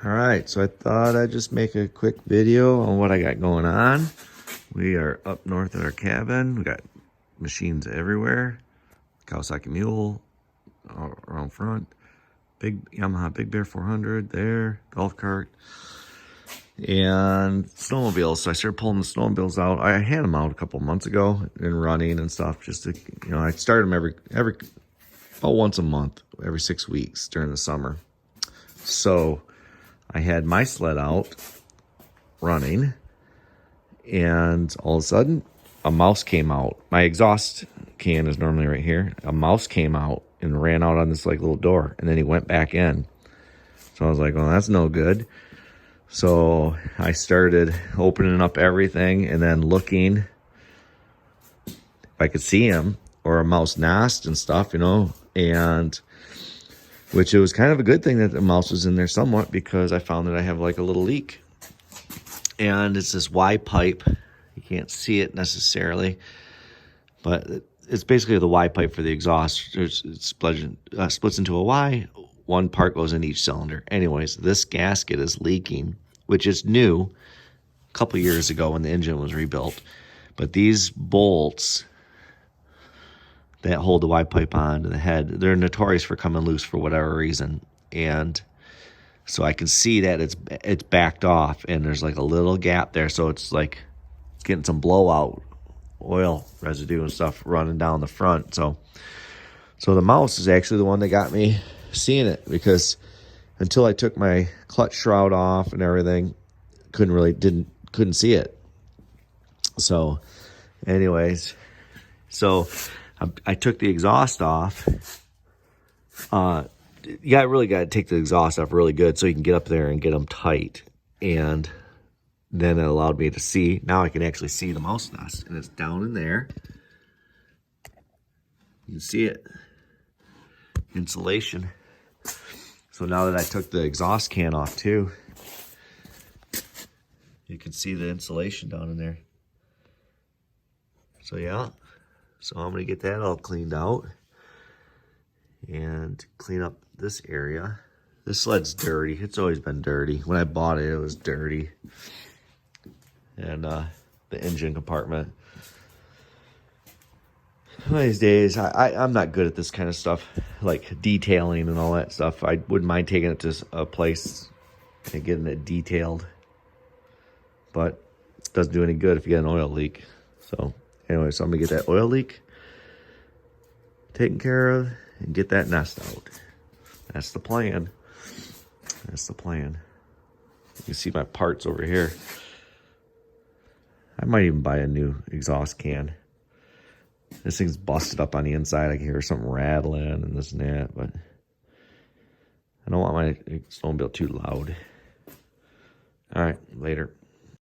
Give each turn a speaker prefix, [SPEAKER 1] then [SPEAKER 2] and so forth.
[SPEAKER 1] All right, so I thought I'd just make a quick video on what I got going on. We are up north at our cabin. We got machines everywhere. Kawasaki Mule around front. Big Yamaha Big Bear 400 there. Golf cart. And snowmobiles. So I started pulling the snowmobiles out. I had them out a couple months ago and running and stuff. Just to, I started them every about once a month, every 6 weeks during the summer. So I had my sled out running, and all of a sudden a mouse came out. My exhaust can is normally right here. A mouse came out and ran out on this like little door, and then he went back in. So I was like, well, that's no good. So I started opening up everything and then looking if I could see him or a mouse nest and stuff, and which it was kind of a good thing that the mouse was in there somewhat, because I found that I have like a little leak, and it's this Y pipe. You can't see it necessarily, but it's basically the Y pipe for the exhaust. It splits into a Y. One part goes in each cylinder. Anyways, this gasket is leaking, which is new a couple years ago when the engine was rebuilt. But these bolts that hold the Y pipe onto the head, they're notorious for coming loose for whatever reason. And so I can see that it's backed off, and there's like a little gap there. So it's like getting some blowout oil residue and stuff running down the front. So the mouse is actually the one that got me seeing it, because until I took my clutch shroud off and everything, couldn't see it. So anyways, so I took the exhaust off. You really got to take the exhaust off really good so you can get up there and get them tight. And then it allowed me to see. Now I can actually see the mouse nest, and it's down in there. You can see it. Insulation. So now that I took the exhaust can off too, you can see the insulation down in there. So yeah, so I'm gonna get that all cleaned out and clean up this area. This sled's dirty. It's always been dirty. When I bought it, it was dirty. And the engine compartment. One of these days, I'm not good at this kind of stuff, like detailing and all that stuff. I wouldn't mind taking it to a place and getting it detailed, but it doesn't do any good if you get an oil leak. So anyway, so I'm gonna get that oil leak taken care of and get that nest out. That's the plan. That's the plan. You can see my parts over here. I might even buy a new exhaust can. This thing's busted up on the inside. I can hear something rattling and this and that, but I don't want my snowmobile too loud. All right, later.